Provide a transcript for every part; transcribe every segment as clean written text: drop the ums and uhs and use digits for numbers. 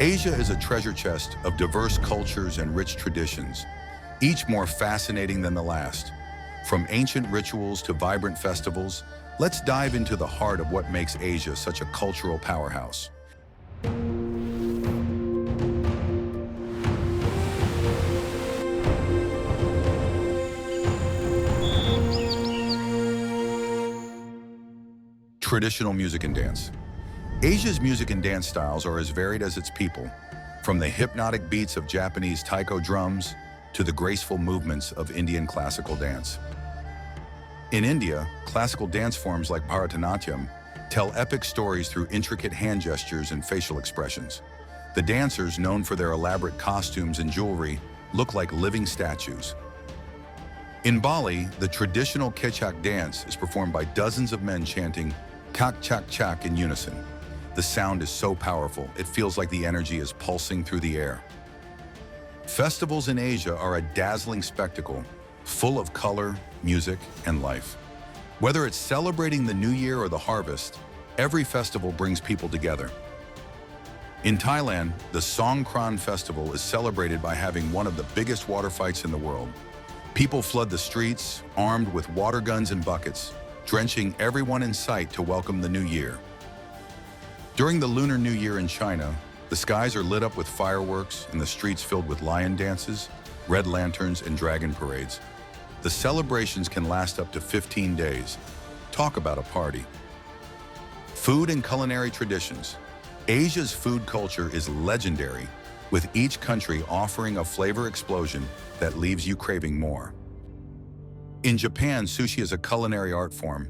Asia is a treasure chest of diverse cultures and rich traditions, each more fascinating than the last. From ancient rituals to vibrant festivals, let's dive into the heart of what makes Asia such a cultural powerhouse. Traditional music and dance. Asia's music and dance styles are as varied as its people, from the hypnotic beats of Japanese taiko drums to the graceful movements of Indian classical dance. In India, classical dance forms like Bharatanatyam tell epic stories through intricate hand gestures and facial expressions. The dancers, known for their elaborate costumes and jewelry, look like living statues. In Bali, the traditional kecak dance is performed by dozens of men chanting "kak chak chak" in unison. The sound is so powerful, it feels like the energy is pulsing through the air. Festivals in Asia are a dazzling spectacle, full of color, music, and life. Whether it's celebrating the new year or the harvest, every festival brings people together. In Thailand, the Songkran Festival is celebrated by having one of the biggest water fights in the world. People flood the streets, armed with water guns and buckets, drenching everyone in sight to welcome the new year. During the Lunar New Year in China, the skies are lit up with fireworks and the streets filled with lion dances, red lanterns, and dragon parades. The celebrations can last up to 15 days. Talk about a party. Food and culinary traditions. Asia's food culture is legendary, with each country offering a flavor explosion that leaves you craving more. In Japan, sushi is a culinary art form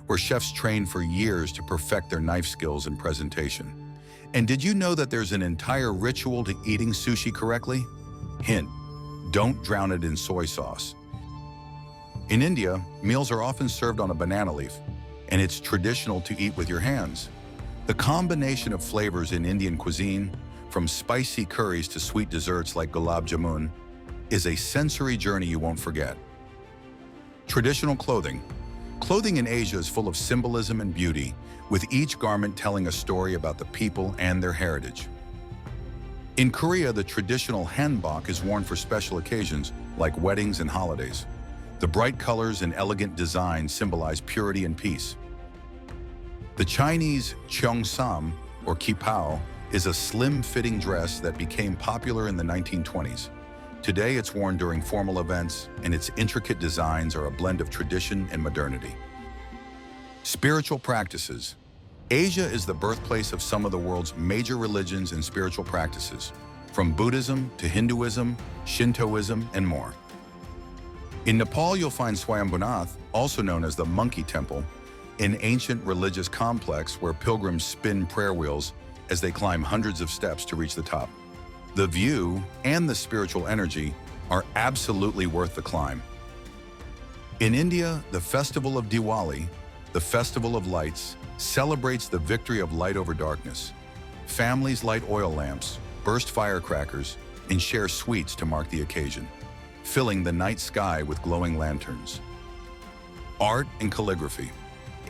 where chefs train for years to perfect their knife skills and presentation. And did you know that there's an entire ritual to eating sushi correctly? Hint: don't drown it in soy sauce. In India, meals are often served on a banana leaf, and it's traditional to eat with your hands. The combination of flavors in Indian cuisine, from spicy curries to sweet desserts like gulab jamun, is a sensory journey you won't forget. Traditional clothing. Clothing in Asia is full of symbolism and beauty, with each garment telling a story about the people and their heritage. In Korea, the traditional hanbok is worn for special occasions like weddings and holidays. The bright colors and elegant designs symbolize purity and peace. The Chinese cheongsam, or kipao, is a slim-fitting dress that became popular in the 1920s. Today, it's worn during formal events, and its intricate designs are a blend of tradition and modernity. Spiritual practices. Asia is the birthplace of some of the world's major religions and spiritual practices, from Buddhism to Hinduism, Shintoism, and more. In Nepal, you'll find Swayambhunath, also known as the Monkey Temple, an ancient religious complex where pilgrims spin prayer wheels as they climb hundreds of steps to reach the top. The view and the spiritual energy are absolutely worth the climb. In India, the festival of Diwali, the Festival of Lights, celebrates the victory of light over darkness. Families light oil lamps, burst firecrackers, and share sweets to mark the occasion, filling the night sky with glowing lanterns. Art and calligraphy.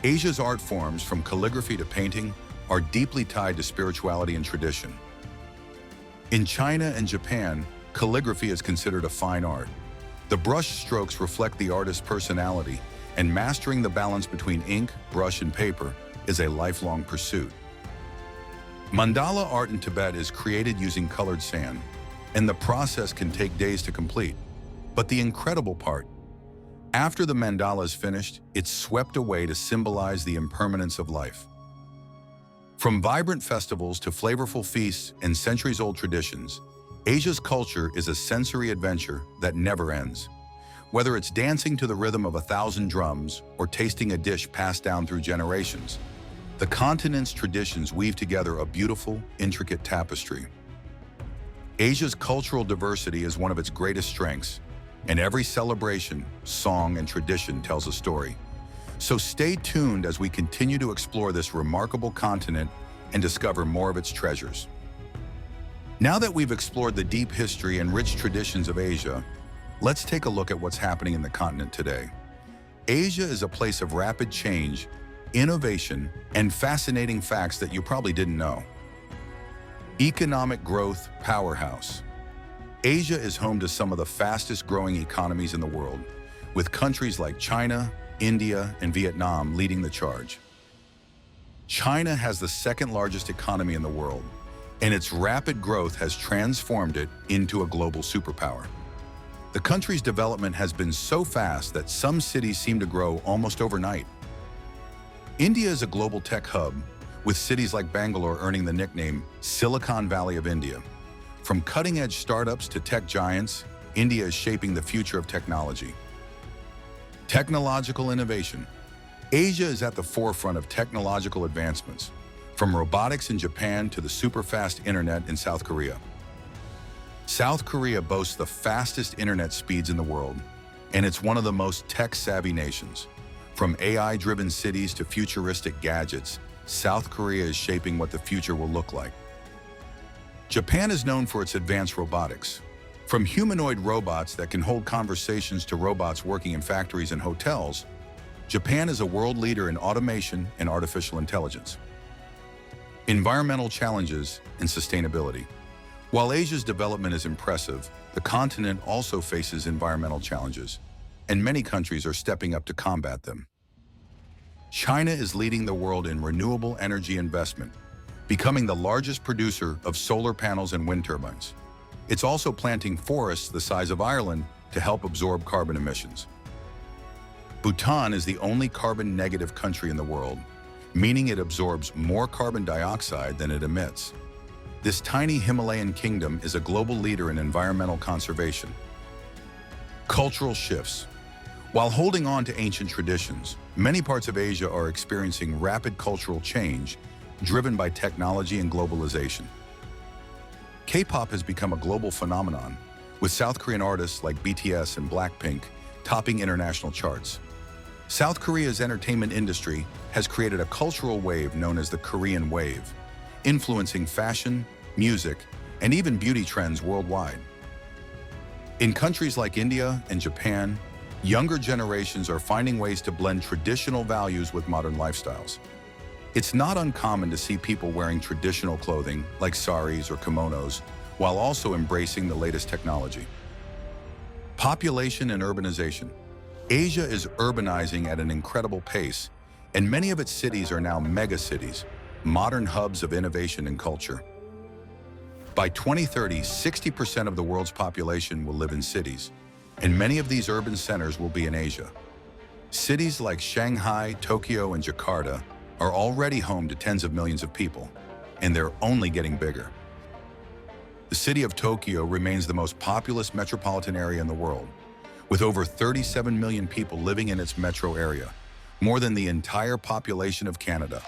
Asia's art forms, from calligraphy to painting, are deeply tied to spirituality and tradition. In China and Japan, calligraphy is considered a fine art. The brush strokes reflect the artist's personality, and mastering the balance between ink, brush, and paper is a lifelong pursuit. Mandala art in Tibet is created using colored sand, and the process can take days to complete. But the incredible part, after the mandala is finished, it's swept away to symbolize the impermanence of life. From vibrant festivals to flavorful feasts and centuries-old traditions, Asia's culture is a sensory adventure that never ends. Whether it's dancing to the rhythm of 1,000 drums or tasting a dish passed down through generations, the continent's traditions weave together a beautiful, intricate tapestry. Asia's cultural diversity is one of its greatest strengths, and every celebration, song, and tradition tells a story. So stay tuned as we continue to explore this remarkable continent and discover more of its treasures. Now that we've explored the deep history and rich traditions of Asia, let's take a look at what's happening in the continent today. Asia is a place of rapid change, innovation, and fascinating facts that you probably didn't know. Economic growth powerhouse. Asia is home to some of the fastest growing economies in the world, with countries like China, India, and Vietnam leading the charge. China has the second largest economy in the world, and its rapid growth has transformed it into a global superpower. The country's development has been so fast that some cities seem to grow almost overnight. India is a global tech hub, with cities like Bangalore earning the nickname Silicon Valley of India. From cutting-edge startups to tech giants, India is shaping the future of technology. Technological innovation. Asia is at the forefront of technological advancements, from robotics in Japan to the super-fast internet in South Korea. South Korea boasts the fastest internet speeds in the world, and it's one of the most tech-savvy nations. From AI-driven cities to futuristic gadgets, South Korea is shaping what the future will look like. Japan is known for its advanced robotics. From humanoid robots that can hold conversations to robots working in factories and hotels, Japan is a world leader in automation and artificial intelligence. Environmental challenges and sustainability. While Asia's development is impressive, the continent also faces environmental challenges, and many countries are stepping up to combat them. China is leading the world in renewable energy investment, becoming the largest producer of solar panels and wind turbines. It's also planting forests the size of Ireland to help absorb carbon emissions. Bhutan is the only carbon-negative country in the world, meaning it absorbs more carbon dioxide than it emits. This tiny Himalayan kingdom is a global leader in environmental conservation. Cultural shifts. While holding on to ancient traditions, many parts of Asia are experiencing rapid cultural change driven by technology and globalization. K-pop has become a global phenomenon, with South Korean artists like BTS and Blackpink topping international charts. South Korea's entertainment industry has created a cultural wave known as the Korean Wave, influencing fashion, music, and even beauty trends worldwide. In countries like India and Japan, younger generations are finding ways to blend traditional values with modern lifestyles. It's not uncommon to see people wearing traditional clothing like saris or kimonos, while also embracing the latest technology. Population and urbanization. Asia is urbanizing at an incredible pace, and many of its cities are now megacities, modern hubs of innovation and culture. By 2030, 60% of the world's population will live in cities, and many of these urban centers will be in Asia. Cities like Shanghai, Tokyo, and Jakarta are already home to tens of millions of people, and they're only getting bigger. The city of Tokyo remains the most populous metropolitan area in the world, with over 37 million people living in its metro area, more than the entire population of Canada.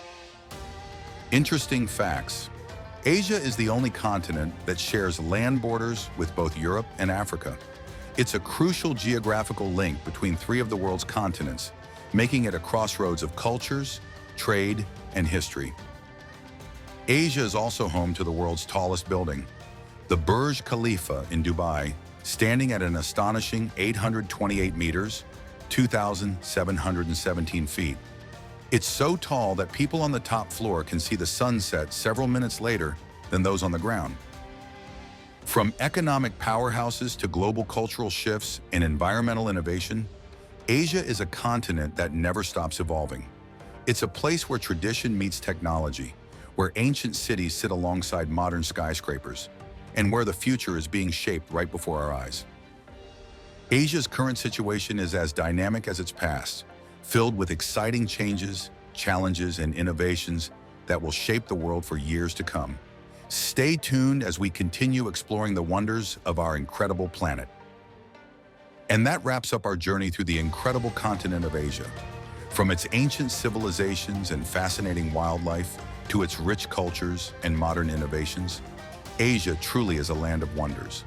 Interesting facts. Asia is the only continent that shares land borders with both Europe and Africa. It's a crucial geographical link between three of the world's continents, making it a crossroads of cultures, trade, and history. Asia is also home to the world's tallest building, the Burj Khalifa in Dubai, standing at an astonishing 828 meters, 2,717 feet. It's so tall that people on the top floor can see the sunset several minutes later than those on the ground. From economic powerhouses to global cultural shifts and environmental innovation, Asia is a continent that never stops evolving. It's a place where tradition meets technology, where ancient cities sit alongside modern skyscrapers, and where the future is being shaped right before our eyes. Asia's current situation is as dynamic as its past, filled with exciting changes, challenges, and innovations that will shape the world for years to come. Stay tuned as we continue exploring the wonders of our incredible planet. And that wraps up our journey through the incredible continent of Asia. From its ancient civilizations and fascinating wildlife to its rich cultures and modern innovations, Asia truly is a land of wonders.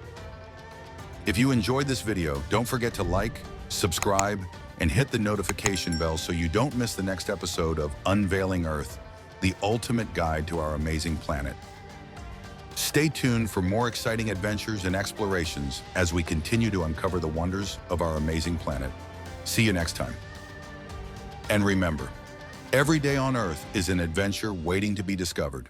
If you enjoyed this video, don't forget to like, subscribe, and hit the notification bell so you don't miss the next episode of Unveiling Earth, the ultimate guide to our amazing planet. Stay tuned for more exciting adventures and explorations as we continue to uncover the wonders of our amazing planet. See you next time. And remember, every day on Earth is an adventure waiting to be discovered.